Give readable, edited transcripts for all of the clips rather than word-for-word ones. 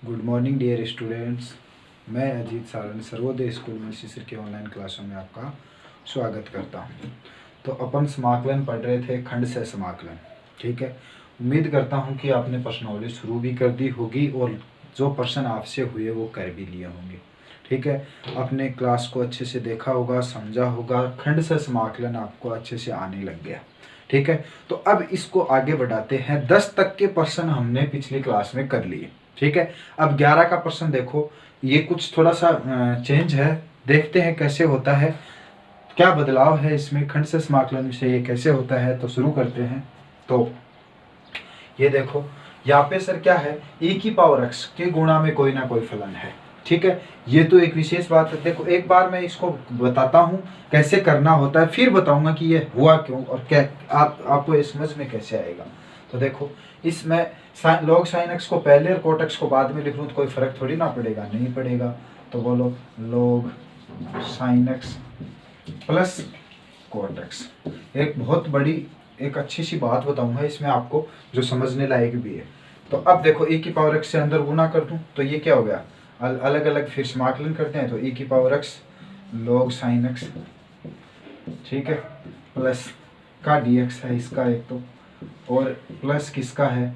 Good morning dear students. मैं Ajit Saran Sarvodaya school में शिशिर के ऑनलाइन क्लासों में आपका स्वागत करता हूं। तो अपन समाकलन पढ़ रहे थे, खंड से समाकलन। ठीक है, उम्मीद करता हूं कि आपने प्रश्नावली शुरू भी कर दी होगी और जो प्रश्न आपसे हुए वो कर भी लिए होंगे। ठीक है, अपने क्लास को अच्छे से देखा होगा, समझा होगा, खंड से समाकलन आपको अच्छे से आने लग गया। ठीक है, तो अब इसको आगे बढ़ाते हैं। 10 तक के प्रश्न हमने पिछली क्लास में कर लिए। ठीक है, अब 11 का प्रश्न देखो, ये कुछ थोड़ा सा चेंज है। देखते हैं कैसे होता है, क्या बदलाव है इसमें, खंड से समाकलन से ये कैसे होता है। तो शुरू करते हैं। तो ये देखो, यहाँ पे सर क्या है, e की पावर x के गुणा में कोई ना कोई फलन है। ठीक है, ये तो एक विशेष बात है। देखो, एक बार मैं इसको बताता हूँ कैसे करना होता है, फिर बताऊंगा कि ये हुआ क्यों और क्या आपको ये समझ में कैसे आएगा। तो देखो, इसमें log sin x को पहले और cot x को बाद में लिख लूँ तो कोई फर्क थोड़ी ना पड़ेगा, नहीं पड़ेगा। तो बोलो log sin x plus cot x। एक बहुत बड़ी, एक अच्छी सी बात बताऊंगा इसमें आपको जो समझने लायक भी है। तो अब देखो, e की पावर x से अंदर गुना कर दूं तो ये क्या हो गया, अलग अलग फिर समाकलन करते हैं। तो e की power x log sin x, ठीक है, प्लस का dx है इसका एक तो, और प्लस किसका है,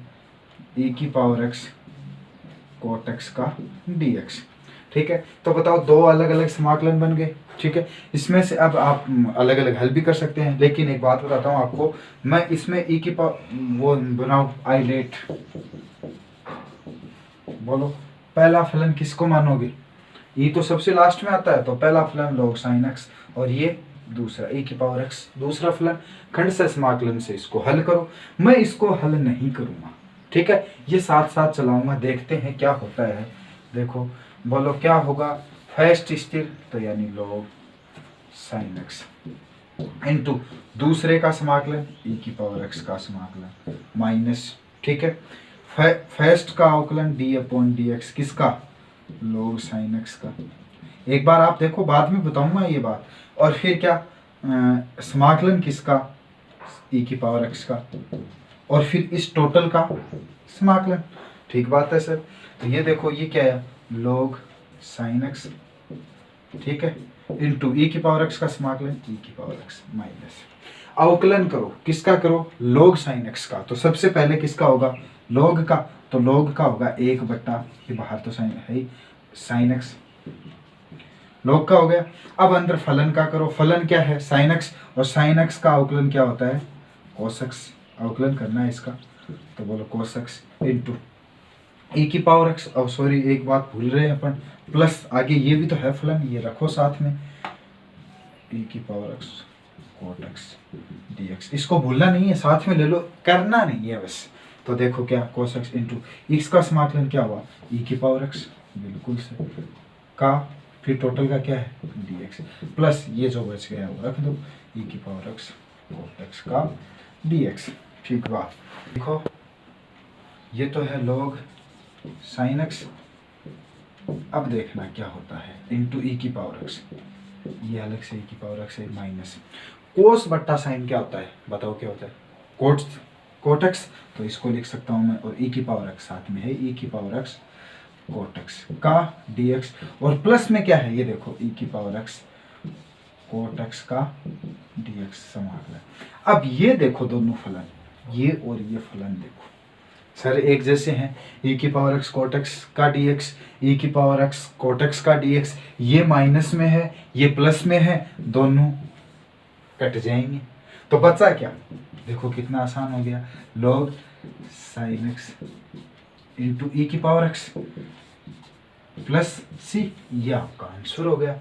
e की पावर x cot x का dx। ठीक है, तो बताओ, दो अलग अलग समाकलन बन गए। ठीक है, इसमें से अब आप अलग अलग हल भी कर सकते हैं, लेकिन एक बात बताता हूँ आपको, मैं इसमें e की पावर वो बनाऊँ आइलेट। बोलो, पहला फलन किसको मानोगे, e तो सबसे लास्ट में आता है, तो पहला फलन log sin x, और ये दूसरा e की पावर x दूसरा फलन। खंड से समाकलन से इसको हल करो। मैं इसको हल नहीं करूँगा, ठीक है, ये साथ साथ चलाऊंगा, देखते हैं क्या होता है। देखो, बोलो क्या होगा, फर्स्ट स्थिर तो यानी log sin x इनटू दूसरे का समाकलन e की पावर x का समाकलन माइनस, ठीक है, फर्स्ट का अवकलन d अपॉन dx किसका, log sin x का। एक बार आप देखो, बाद में बताऊंगा ये बात। और फिर क्या, समाकलन किसका, e की पावर x का, और फिर इस टोटल का समाकलन। ठीक बात है सर। तो ये देखो, ये क्या है, log sin x, ठीक है, इनटू e की पावर x का समाकलन e की पावर x माइनस, अवकलन करो, किसका करो, log sin x का। तो सबसे पहले किसका होगा, log का, तो log का होगा 1/, ये बाहर तो साइन है ही, sin x log का हो गया। अब अंदर फलन का करो, फलन क्या है, sin x, और sin x का अवकलन क्या होता है, cos x, अवकलन करना है इसका। तो बोलो cos x इनटू e की पावर x, और सॉरी एक बात भूल रहे हैं अपन, प्लस आगे ये भी तो है फलन, ये रखो साथ में, e की power x cot x dx, इसको भूलना नहीं है, साथ में ले लो, करना नहीं है बस। तो देखो क्या, cos x इंटू x का समाकलन क्या हुआ, e की पावर x, बिल्कुल से, का फिर टोटल का क्या है dx, प्लस ये जो बच गया वो रख दो, e की पावर x cot x का dx। ठीक बात, देखो ये तो है log sin x। अब देखना क्या होता है, इंटू e की पावर x, ये अलग से e की पावर x है माइनस, कोस बट्टा साइन क्या होता है, बताओ क्या होता है, कोट x, तो इसको लिख सकता हूँ मैं, और e की पावर x साथ में है, e की पावर x कोट x का dx, और प्लस में क्या है, ये देखो e की पावर x कोट x का dx समाकलन। अब ये देखो दोनों फलन, ये और ये फलन देखो सर एक जैसे हैं, e की पावर x कोट x का dx, e की पावर x कोट x का dx, ये माइनस में है, ये प्लस में है, दोनों कट जाएंगे। तो बचा क्या, देखो कितना आसान हो गया, log sin x into e की पावर x प्लस c, ये आपका आंसर हो गया।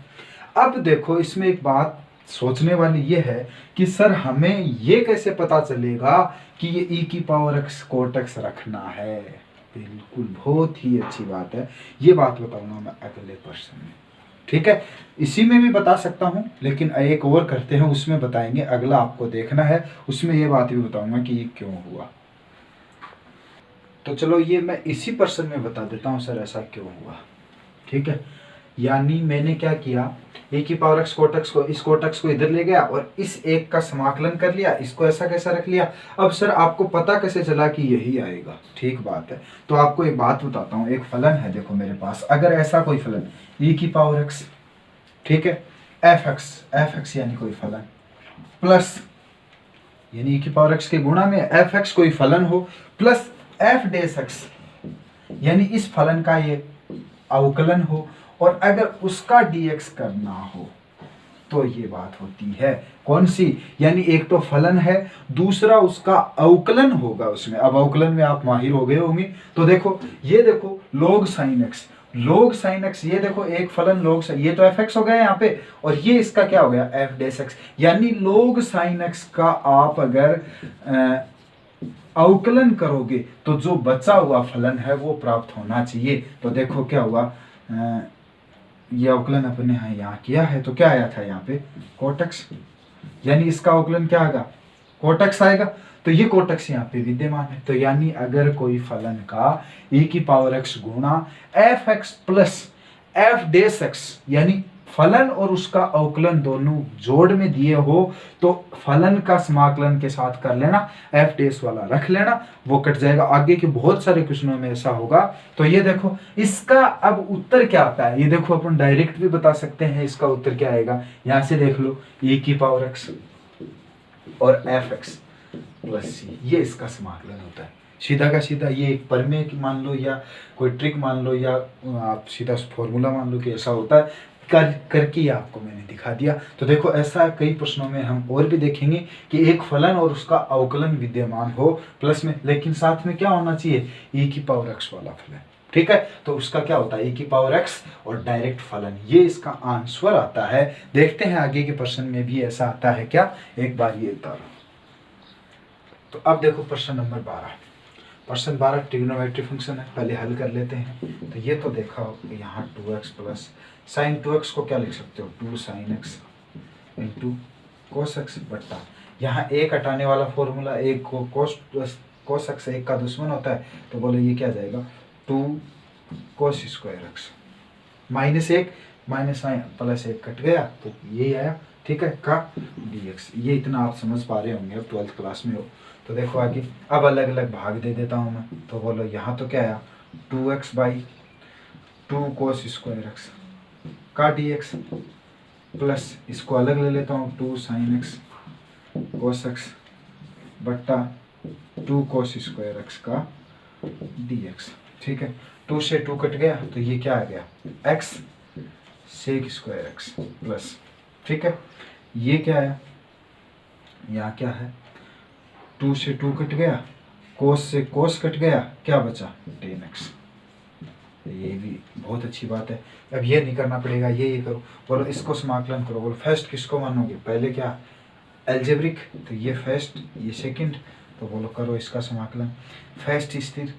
अब देखो, इसमें एक बात सोचने वाली ये है कि सर हमें ये कैसे पता चलेगा कि ये e की पावर x कोट x रखना है। बिल्कुल, बहुत ही अच्छी बात है, ये बात बताऊंगा मैं अगले प्रश्न में। ठीक है, इसी में भी बता सकता हूं, लेकिन एक और करते हैं, उसमें बताएंगे, अगला आपको देखना है, उसमें ये बात भी बताऊंगा कि ये क्यों हुआ। तो चलो, ये मैं इसी प्रश्न में बता देता हूं सर ऐसा क्यों हुआ। ठीक है, यानी मैंने क्या किया, ए की पावर एक्स कोट एक्स को, इस कोट एक्स को इधर ले गया और इस एक का समाकलन कर लिया, इसको ऐसा कैसा रख लिया। अब सर आपको पता कैसे चला कि यही आएगा? ठीक बात है, तो आपको एक बात बताता हूँ। एक फलन है देखो मेरे पास, अगर ऐसा कोई फलन e की पावर एक्स, ठीक है, एफ एक्स यानी कोई फलन प्लस, यानी e की पावर एक्स के गुणा में एफ एक्स कोई फलन हो, प्लस एफ डेस एक्स यानी इस फलन का ये अवकलन हो, और अगर उसका dx करना हो तो ये बात होती है कौन सी, यानी एक तो फलन है, दूसरा उसका अवकलन होगा उसमें। अब अवकलन में आप माहिर हो गए होंगे, तो देखो ये देखो log sin x, log sin x, ये देखो एक फलन log sin, ये तो fx हो गया यहाँ पे, और ये इसका क्या हो गया f डेस x, यानी log sin x का आप अगर अवकलन करोगे तो जो बचा हुआ फलन है वो प्राप्त होना चाहिए। तो देखो क्या हुआ, ये अवकलन अपने यहाँ किया है, तो क्या आया था यहाँ पे कोटक्स, यानी इसका अवकलन क्या आएगा, कोटक्स आएगा, तो ये कोटक्स यहाँ पे विद्यमान है। तो यानी अगर कोई फलन का e की पावर x गुणा एफ एक्स प्लस एफ डेस एक्स, यानी फलन और उसका अवकलन दोनों जोड़ में दिए हो, तो फलन का समाकलन के साथ कर लेना, एफ डेस वाला रख लेना, वो कट जाएगा। आगे के बहुत सारे क्वेश्चनों में ऐसा होगा। तो ये देखो इसका अब उत्तर क्या आता है, ये देखो अपन डायरेक्ट भी बता सकते हैं इसका उत्तर क्या आएगा। यहां से देख लो e की पावर x और एफ एक्स प्लस सी, ये इसका समाकलन होता है सीधा का सीधा। ये एक प्रमेय मान लो या कोई ट्रिक मान लो, या आप सीधा फॉर्मूला मान लो कि ऐसा होता है, करके आपको मैंने दिखा दिया। तो देखो ऐसा कई प्रश्नों में हम और भी देखेंगे कि एक फलन और उसका अवकलन विद्यमान हो प्लस में, लेकिन साथ में क्या होना चाहिए, e की पावर x वाला फलन, ठीक है। तो उसका क्या होता है e की पावर x और डायरेक्ट फलन, ये इसका आंसर आता है। देखते हैं आगे के प्रश्न में भी ऐसा आता है क्या, एक बार ये उतारो। तो अब देखो प्रश्न नंबर 12, प्रश्न 12 ट्रिग्नोमेट्री फंक्शन है, पहले हल कर लेते हैं। तो ये तो देखा हो यहाँ 2x प्लस साइन 2x को क्या लिख सकते हो, 2 sin x into cos x बट्टा, यहाँ एक हटाने वाला फॉर्मूला, एक को कोस एक्स एक का दुश्मन होता है, तो बोलो ये क्या जाएगा 2 कोस स्क्वायर एक्स माइनस एक माइनस प्लस एक कट गया, तो ये आया, ठीक है, का dx। ये इतना आप समझ पा रहे होंगे, अब 12th क्लास में हो। तो देखो आगे, अब अलग अलग भाग दे देता हूँ मैं। तो बोलो यहाँ तो क्या आया 2x by 2 cos square x का dx, प्लस इसको अलग ले लेता हूँ 2 sin x कोस एक्स बट्टा 2 कोस स्क्वायर एक्स का dx, ठीक है। 2 से 2 कट गया, तो ये क्या आ गया x sec square x plus, ठीक है। ये क्या है, यहाँ क्या है 2 से 2 कट गया, कोस से कोस कट गया, क्या बचा tan x। ये भी बहुत अच्छी बात है। अब ये नहीं करना पड़ेगा, ये करो, बोलो इसको समाकलन करो। बोलो फर्स्ट किसको मानोगे, पहले क्या एल्जेब्रिक, तो ये फर्स्ट ये सेकंड, तो बोलो करो इसका समाकलन। फर्स्ट स्थिर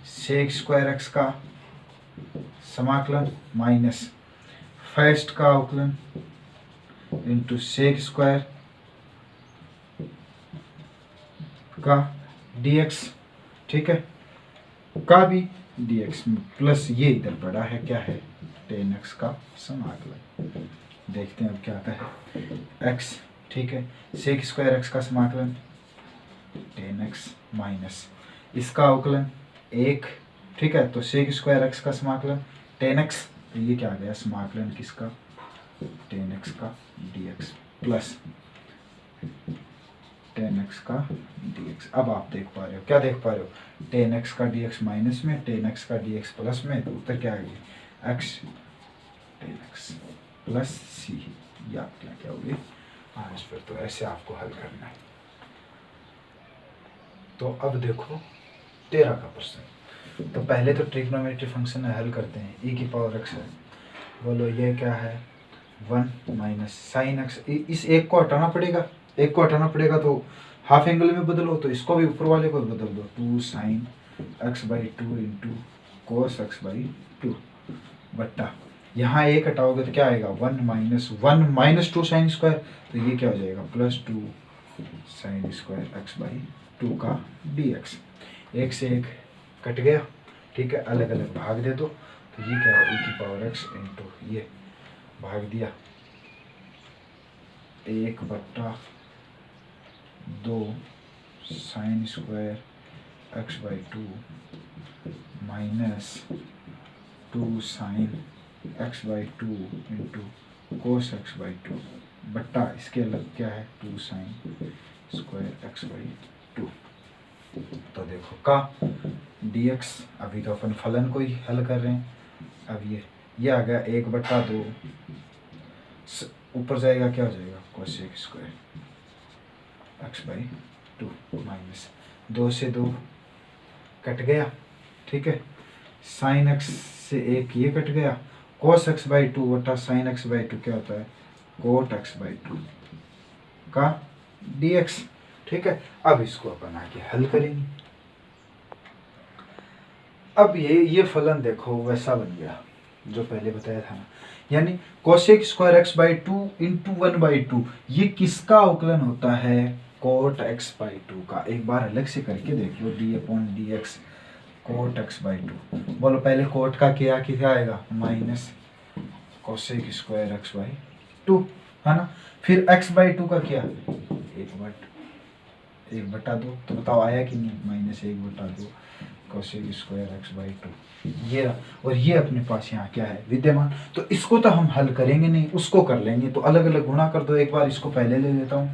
सेक स्क्वायर एक्स का समाकलन माइनस फर्स्ट का अवकलन इंटू सेक स्क्वायर का dx, ठीक है, का भी dx प्लस ये इधर पड़ा है क्या है tan x का समाकलन। देखते हैं अब क्या आता है x, ठीक है, सेक स्क्वायर x का समाकलन tan x माइनस इसका अवकलन एक, ठीक है, तो सेक स्क्वायर x का समाकलन tan x, तो ये क्या आ गया समाकलन किसका tan x का dx प्लस tan x का dx। अब आप देख पा रहे हो, क्या देख पा रहे हो, tan x का dx माइनस में, tan x का dx प्लस में, तो उत्तर क्या आ गया x tan x plus c। ये आप क्या हो गए आंसर। तो ऐसे आपको हल करना है। तो अब देखो 13 का प्रश्न। तो पहले तो ट्रिग्नोमेट्री फंक्शन हल करते हैं। e की पावर x है, बोलो ये क्या है 1 माइनस साइन एक्स, इस एक को हटाना पड़ेगा, एक को हटाना पड़ेगा, तो हाफ एंगल में बदलो, तो इसको भी ऊपर वाले को बदल दो 2 sine x by 2 into cos x by 2 बट्टा, यहाँ एक हटाओगे तो क्या आएगा 1 माइनस 2 साइन स्क्वायर, तो ये क्या हो जाएगा plus 2 sine square x by 2 का dx। एक से एक कट गया, ठीक है, अलग अलग भाग दे दो। तो ये क्या है, e की पावर x इंटू ये भाग दिया 1/2 sine square x/2 minus 2 sine x/2 into cos x/2 बट्टा इसके अलग क्या है 2 साइन स्क्वायर x/2। तो देखो का dx, अभी तो अपन फलन को ही हल कर रहे हैं। अब ये आ गया 1/2, ऊपर जाएगा क्या हो जाएगा कोसेक स्क्वायर x/2 माइनस 2 से 2 कट गया, ठीक है, साइन x से 1 ये कट गया, कोस x/2 बटा साइन x/2 क्या होता है कोट x/2 का dx, ठीक है। अब इसको अपन आगे हल करेंगे। अब ये फलन देखो वैसा बन गया जो पहले बताया था ना, यानी कोसेक स्क्वायर x/2 इंटू 1/2, ये किसका अवकलन होता है कोट x/2 का। एक बार अलग से करके देख लो, d/dx कोट x/2। बोलो पहले कोट का क्या आएगा माइनस कोसेक स्क्वायर x/2, है ना। फिर x/2 का क्या 1/2, तो बताओ आया कि नहीं, माइनस 1/2 कोसेक स्क्वायर x/2 ये रहा। और ये अपने पास यहाँ क्या है विद्यमान। तो इसको तो हम हल करेंगे नहीं, उसको कर लेंगे। तो अलग अलग गुणा कर दो। एक बार इसको पहले ले लेता हूँ,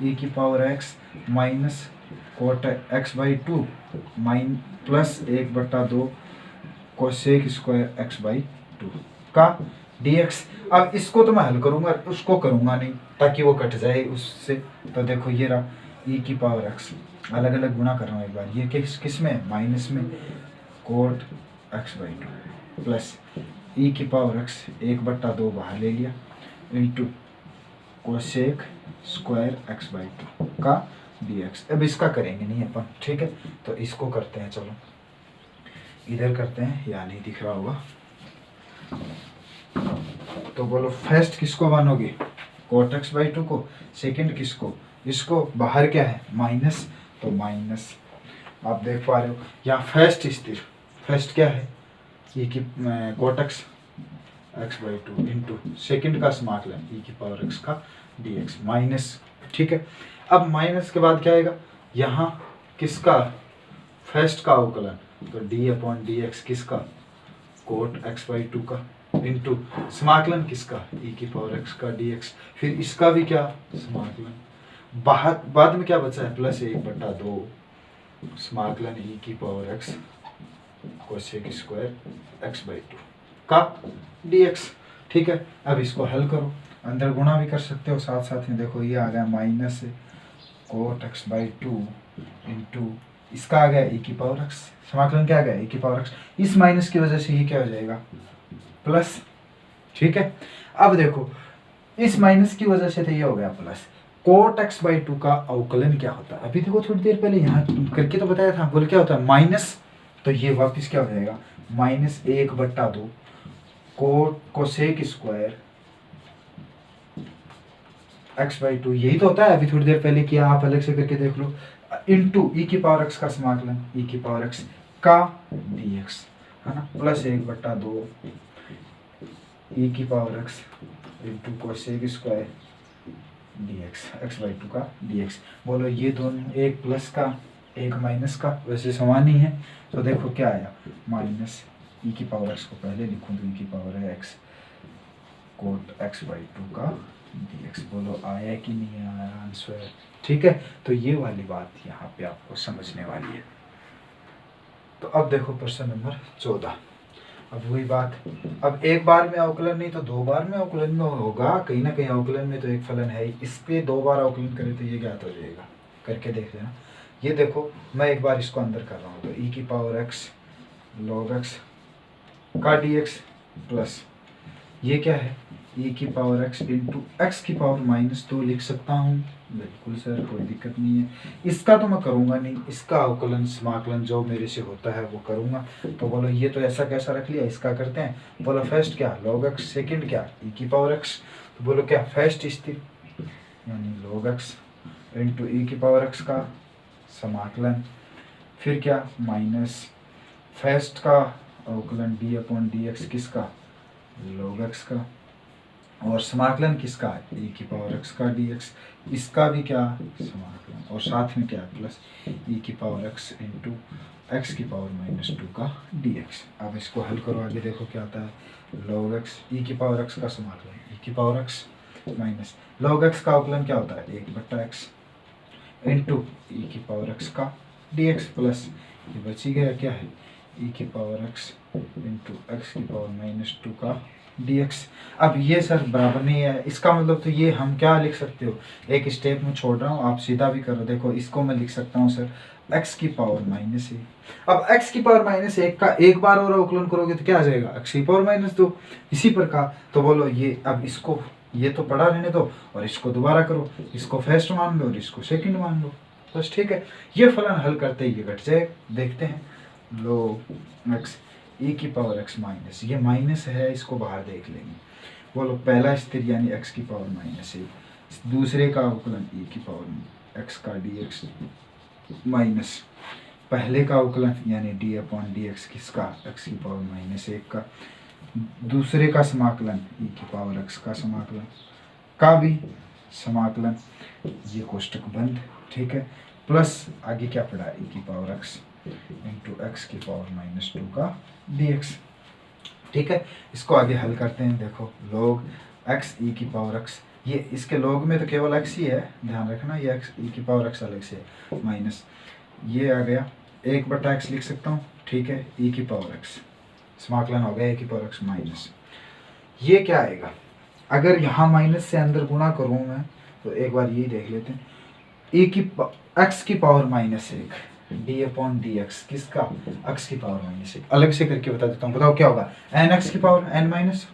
e की power x minus cot x/2 plus 1/2 cosec square x/2 का dx। अब इसको तो मैं हल करूंगा, उसको करूंगा नहीं ताकि वो कट जाए उससे। तो देखो ये रहा e की पावर x, अलग अलग गुणा कर रहा हूँ एक बार। ये किस में माइनस में कोट x/2 प्लस e की पावर x 1/2 बाहर ले लिया इंटू कोसेक स्क्वायर x/2 का dx। अब इसका करेंगे नहीं अपन, ठीक है। तो इसको करते हैं, चलो इधर करते हैं, या नहीं दिख रहा होगा। तो बोलो फर्स्ट किसको मानोगे कोट x/2 को, सेकंड किसको, इसको। बाहर क्या है माइनस, तो माइनस आप देख पा रहे हो यहाँ फर्स्ट स्थिर, फर्स्ट क्या है ये की कोट x/2 इंटू सेकेंड का समाकलन e की पावर x का dx माइनस, ठीक है। अब माइनस के बाद क्या आएगा यहाँ किसका फर्स्ट का अवकलन, तो d/dx किसका कोट x/2 का इंटू समाकलन किसका e की पावर x का dx। फिर इसका भी क्या समाकलन, बाद में क्या बचा है प्लस 1/2 समाकलन e की power x cosec square x/2 का dx, ठीक है। अब इसको हल करो, अंदर गुणा भी कर सकते हो साथ साथ में। देखो ये आ गया माइनस कोट x/2 इंटू इसका आ गया e की पावर x, समाकलन क्या आ गया e की पावर x। इस माइनस की वजह से ये क्या हो जाएगा प्लस, ठीक है। अब देखो इस माइनस की वजह से तो ये हो गया प्लस। कोट x/2 का अवकलन क्या होता है, अभी देखो थोड़ी देर पहले यहाँ करके तो बताया था, बोल क्या होता है माइनस, तो ये वापस क्या हो जाएगा minus 1/2 coat cosec square x/2, यही तो होता है अभी थोड़ी देर पहले किया, आप अलग से करके देख लो, इंटू e की पावर x का समाकलन e की पावर x का dx, है ना, प्लस 1/2 e की power x into cosec square dx x/2 का dx। बोलो ये दोनों एक प्लस का एक माइनस का वैसे समान ही है। तो देखो क्या आया माइनस e की पावर x को पहले लिखूँ तो e की पावर है x कोट x/2 का dx। बोलो आया कि नहीं आया आंसर, ठीक है। तो ये वाली बात यहाँ पे आपको समझने वाली है। तो अब देखो प्रश्न नंबर 14। अब वही बात, अब एक बार में अवकलन नहीं तो 2 बार में अवकलन में होगा, कहीं ना कहीं अवकलन में तो एक फलन है, इसके 2 बार अवकलन करें तो ये ज्ञात हो जाएगा, करके देख लेना। ये देखो मैं एक बार इसको अंदर कर रहा हूँ, तो e की पावर x log x का dx प्लस ये क्या है e की पावर x इंटू x की पावर -2 लिख सकता हूँ, बिल्कुल सर कोई दिक्कत नहीं है। इसका तो मैं करूँगा नहीं, इसका अवकलन समाकलन जो मेरे से होता है वो करूँगा। तो बोलो ये तो ऐसा कैसा रख लिया, इसका करते हैं। बोलो फर्स्ट क्या log x, सेकंड क्या e की पावर x। तो बोलो क्या फर्स्ट स्थिर यानी log x इंटू e की पावर x का समाकलन, फिर क्या माइनस फर्स्ट का अवकलन डी अपॉन डी एक्स किसका, log x का, और समाकलन किसका, e की पावर x का dx, इसका भी क्या समाकलन, और साथ में क्या प्लस e की पावर x इंटू एक्स की पावर -2 का dx। अब इसको हल करो, आगे देखो क्या आता है, log x e की पावर x का समाकलन e की power x minus log x का अवकलन क्या होता है 1/x इंटू e की पावर x का dx प्लस ये बची गया क्या है e की पावर x इंटू एक्स की पावर -2 का dx। अब ये सर बराबर नहीं है, इसका मतलब तो ये हम क्या लिख सकते हो, एक स्टेप में छोड़ रहा हूँ, आप सीधा भी करो। देखो इसको मैं लिख सकता हूँ सर x की पावर -1। अब x की पावर -1 का एक बार और अवकलन करोगे तो क्या आ जाएगा x की पावर -2। इसी प्रकार तो बोलो ये, अब इसको ये तो पढ़ा रहने दो और इसको दोबारा करो, इसको फर्स्ट मान लो और इसको सेकंड मान लो, बस ठीक है। ये फलन हल करते ही ये घट जाए, देखते हैं log x e की पावर x माइनस, ये माइनस है इसको बाहर देख लेंगे। बोलो पहला स्थिर यानी x की पावर -1, दूसरे का अवकलन e की पावर x का dx माइनस पहले का अवकलन यानी d अपॉन dx किसका x की पावर -1 का, दूसरे का समाकलन e की पावर x का समाकलन का भी समाकलन, ये कोष्टक बंद, ठीक है, प्लस आगे क्या पड़ा e की पावर x इंटू एक्स की पावर -2 का dx, ठीक है। इसको आगे हल करते हैं। देखो log x e की पावर x, ये इसके log में तो केवल x ही है, ध्यान रखना, ये x e की पावर x अलग से माइनस ये आ गया 1/x लिख सकता हूँ, ठीक है, e की पावर x समाकलन हो गया e की पावर x माइनस, ये क्या आएगा, अगर यहाँ माइनस से अंदर गुणा करूँ मैं तो एक बार यही देख लेते हैं, x की power -1 D upon D x किसका x की पावर -1, अलग से करके बता देता हूँ, बताओ क्या होगा n x की पावर n माइनस,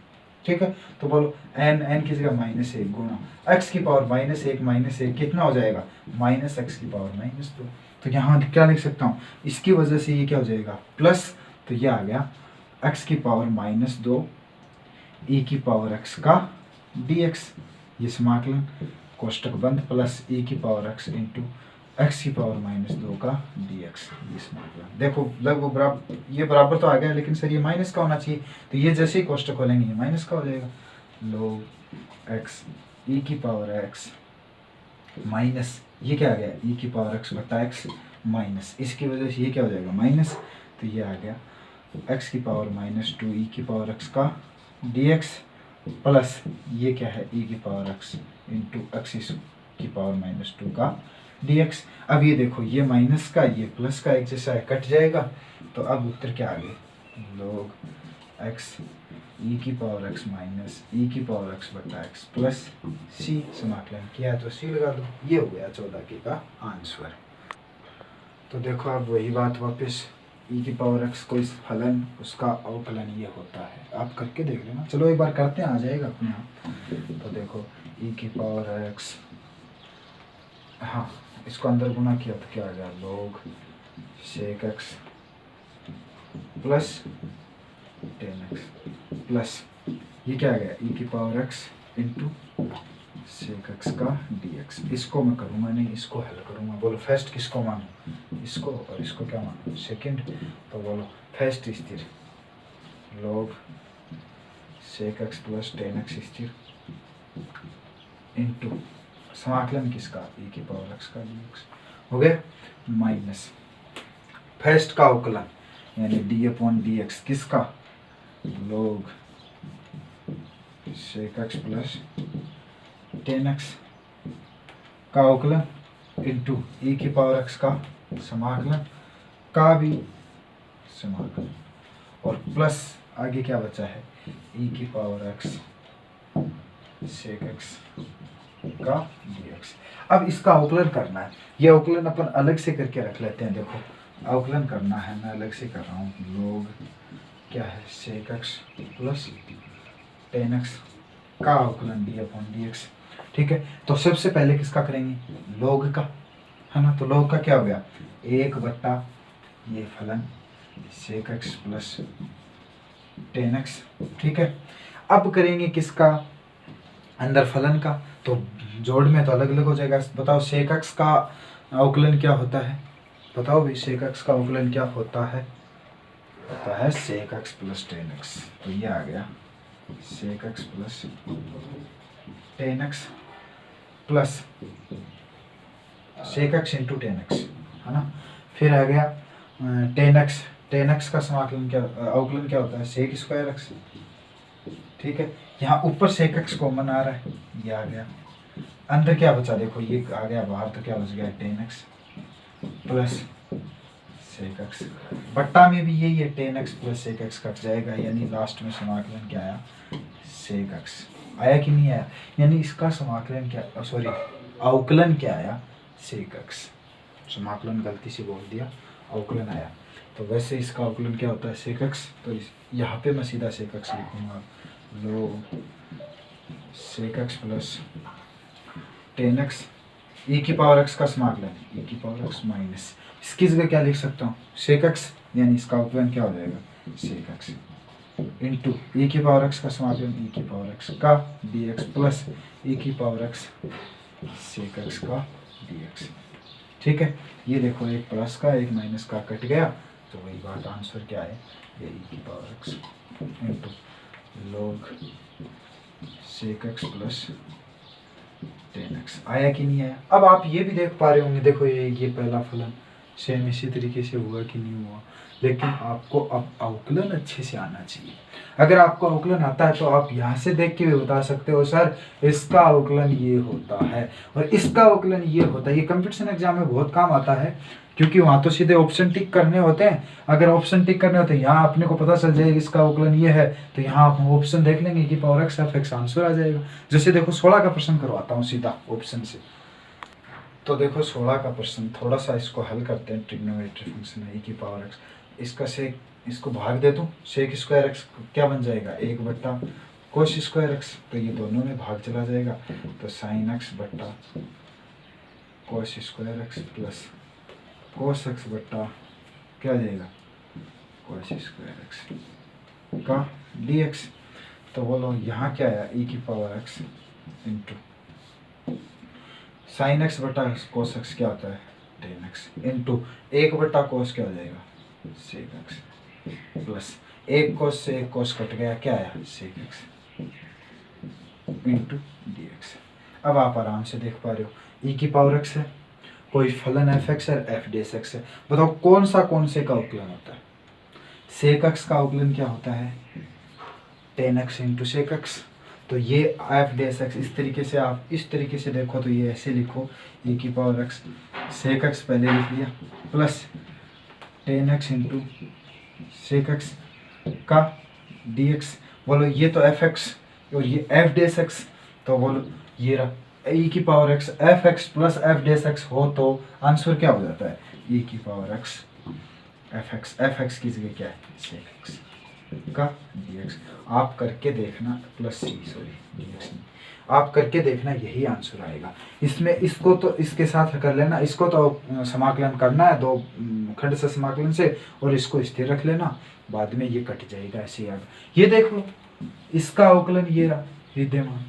ठीक है, तो बोलो n की जगह -1 गुणा x की पावर -1 कितना हो जाएगा -x की पावर -2। तो यहाँ क्या लिख सकता हूँ, इसकी वजह से ये क्या हो जाएगा प्लस, तो ये आ गया x की पावर -2 e की पावर x का dx, ये समाकलन कोष्टक बंद प्लस e की पावर x इंटू एक्स की पावर -2 का dx, ये समाकलन। देखो लगभग बराबर, ये बराबर तो आ गया, लेकिन सर ये माइनस का होना चाहिए, तो ये जैसे ही कोष्टक खोलेंगे ये माइनस का हो जाएगा, log x e की पावर x माइनस ये क्या आ गया e की पावर x बटा x माइनस, इसकी वजह से ये क्या हो जाएगा माइनस, तो ये आ गया x की पावर -2 e की पावर x का dx प्लस ये क्या है e की पावर x इंटू एक्स की पावर -2 का dx। अब ये देखो ये माइनस का ये प्लस का एक जैसा है, कट जाएगा, तो अब उत्तर क्या आ गया log x e की पावर x माइनस e की पावर x बटा x प्लस c, समाकलन किया है तो c लगा दो, ये हो गया 14 का आंसर। तो देखो अब वही बात वापस, e की पावर x कोई फलन उसका अवकलन ये होता है, आप करके देख लेना, चलो एक बार करते हैं आ जाएगा अपने आप। तो देखो e की पावर x, हाँ इसको अंदर गुना किया तो क्या आ गया log sec x plus tan x plus ये क्या आ गया e की power x into sec x का dx। इसको मैं करूँगा नहीं, इसको हल करूँगा। बोलो फर्स्ट किसको मानो, इसको, और इसको क्या मानो सेकंड, तो बोलो फर्स्ट स्थिर log sec x plus tan x स्थिर इंटू समाकलन किसका e की पावर x का dx हो गया माइनस फर्स्ट का अवकलन यानी d अपॉन dx किसका log sec x plus tan x का अवकलन इंटू e की पावर x का समाकलन का भी समाकलन, और प्लस आगे क्या बचा है e की पावर x sec x का dx। अब इसका अवकलन करना है, ये अवकलन अपन अलग से करके रख लेते हैं। देखो अवकलन करना है, मैं अलग से कर रहा हूँ, log क्या है sec x plus tan x का अवकलन d अपॉन dx, ठीक है। तो सबसे पहले किसका करेंगे log का, है ना, तो log का क्या हो गया 1 बट्टा ये फलन sec x plus tan x, ठीक है। अब करेंगे किसका अंदर फलन का, तो जोड़ में तो अलग अलग हो जाएगा। बताओ sec x का अवकलन क्या होता है, बताओ भाई sec x का अवकलन क्या होता है, होता है sec x plus ten x. तो ये आ गया sec x plus ten x plus sec x into tan x, है ना। फिर आ गया टेन एक्स, टेन एक्स का समाकलन क्या, अवकलन क्या होता है, सेक स्क्वायर एक्स। ठीक है, यहाँ ऊपर सेक एक्स कॉमन आ रहा है, ये आ गया। अंदर क्या बचा, देखो ये आ गया बाहर, तो क्या बच गया tan x plus sec x. बट्टा में भी यही है, tan x plus sec x cut जाएगा, यानी लास्ट में समाकलन क्या आया, सेक एक्स आया कि नहीं आया। यानी इसका समाकलन क्या, सॉरी अवकलन क्या आया, सेक एक्स। समाकलन गलती से बोल दिया, अवकलन आया। तो वैसे इसका अवकलन क्या होता है, सेक एक्स। तो यहाँ पे मैं सीधा सेक एक्स लिखूंगा, लो sec x plus ten x e की पावर एक्स का समाकलन, ई की पावर एक्स माइनस, इसकी जगह क्या लिख सकता हूँ, सेक एक्स, यानी इसका अवकलन क्या हो जाएगा, सेक एक्स इंटू ई की पावर एक्स का समाकलन, ई की पावर एक्स का डी एक्स प्लस ई की पावर एक्स सेक एक्स का डी एक्स। ठीक है, ये देखो एक प्लस का एक माइनस का कट गया, तो वही बात, आंसर क्या है, ये ई की power x into log sec x plus ten x. आया कि नहीं आया। अब आप ये भी देख पा रहे होंगे, देखो ये पहला फलन सेम इसी तरीके से हुआ कि नहीं हुआ, लेकिन आपको अब अवकलन अच्छे से आना चाहिए। अगर आपको अवकलन आता है तो आप यहाँ से देख के भी बता सकते हो सर इसका अवकलन ये होता है और इसका अवकलन ये होता है। ये कंपटीशन एग्जाम में बहुत काम आता है, क्योंकि वहाँ तो सीधे ऑप्शन टिक करने होते हैं। अगर ऑप्शन टिक करने होते हैं, यहाँ अपने को पता चल जाएगा इसका अवकलन ये है, तो यहाँ आप ऑप्शन देख लेंगे कि power x f x, answer आ जाएगा। जैसे देखो 16 का प्रश्न करवाता हूँ सीधा ऑप्शन से। तो देखो 16 का प्रश्न, थोड़ा सा इसको हल करते हैं। ट्रिग्नोमेट्री फंक्शन है, ई की पावर एक्स, इसका सेक, इसको भाग दे दूँ, सेक स्क्वायर एक्स क्या बन जाएगा, एक बट्टा कोस स्क्वायर एक्स, तो ये दोनों में भाग चला जाएगा, तो साइन एक्स बट्टा cos square x plus cos x बट्टा क्या आ जाएगा, कोस स्क्वायर एक्स का डी एक्स। तो बोलो यहाँ क्या आया, ई की power x into sine x बटा कोस एक्स क्या होता है, टेन एक्स इंटू एक बटा कोस क्या हो जाएगा, सेक एक्स प्लस एक कोस से एक कोस कट गया, क्या आया, sec x into d x. अब आप आराम से देख पा रहे हो, ई की पावर एक्स है, कोई फलन एफ एक्स है, एफ डी एक्स है, बताओ कौन से का अवकलन होता है, सेक एक्स का अवकलन क्या होता है, tan x into sec x. तो ये एफ डी एक्स इस तरीके से, आप इस तरीके से देखो तो ये ऐसे लिखो, ई की पावर एक्स सेक एक्स पहले लिख लिया plus ten x into sec x का डी एक्स। बोलो ये तो एफ एक्स और ये एफ डी एक्स, तो बोलो ये रहा ई की power x f x plus F D x हो, तो आंसर क्या हो जाता है, ई की पावर एक्स एफ एक्स की जगह क्या है, सेक एक्स का डी एक्स। आप करके देखना, प्लस सी, सॉरी डी एक्स नहीं, आप करके देखना यही आंसर आएगा। इसमें इसको तो इसके साथ कर लेना, इसको तो समाकलन करना है दो खंड से समाकलन से, और इसको स्थिर रख लेना, बाद में ये कट जाएगा ऐसे ही। ये देख लो इसका अवकलन ये रहा विद्यमान,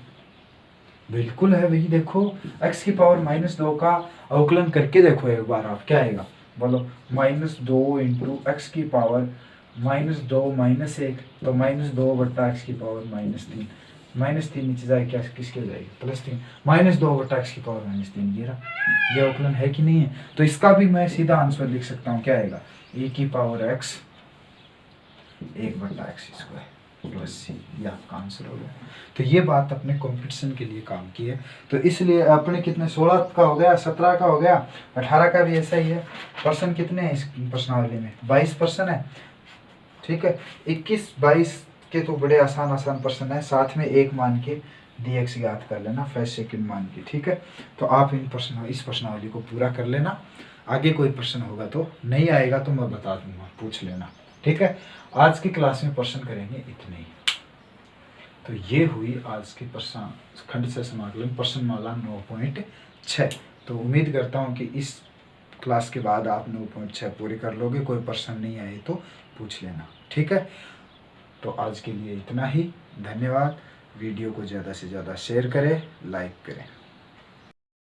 बिल्कुल है वही। देखो x की पावर -2 का अवकलन करके देखो एक बार, आप क्या आएगा, बोलो -2 इंटू एक्स की पावर -2 -1, तो -2 बट्टा एक्स की पावर -3, -3 नीचे जाए क्या, किसके जाएगी, +3, -2 बट्टा एक्स की पावर -3, ये रहा। ये अवकलन है कि नहीं है। तो इसका भी मैं सीधा आंसर लिख सकता हूँ, क्या आएगा, e की पावर x 1 बट्टा एक्स स्क्वायर प्लस सी, ये आपका आंसर हो गया। तो ये बात अपने कंपटीशन के लिए काम की है। तो इसलिए अपने कितने 16 का हो गया, 17 का हो गया, 18 का भी ऐसा ही है। पर्सन कितने हैं इस प्रश्नावली में, 22 पर्सन है। ठीक है, 21 22 के तो बड़े आसान पर्सन है, साथ में एक मान के dx याद कर लेना, फर्स्ट सेकंड मान के। ठीक है, तो आप इस प्रश्नावली को पूरा कर लेना। आगे कोई प्रश्न होगा तो नहीं आएगा तो मैं बता दूंगा, पूछ लेना। ठीक है, आज की क्लास में प्रश्न करेंगे इतने ही। तो ये हुई आज की प्रश्न खंड से समाकलन प्रश्नमाला 9.6। तो उम्मीद करता हूँ कि इस क्लास के बाद आप 9.6 पूरी कर लोगे। कोई प्रश्न नहीं आए तो पूछ लेना। ठीक है, तो आज के लिए इतना ही। धन्यवाद। वीडियो को ज़्यादा से ज़्यादा शेयर करें, लाइक करें।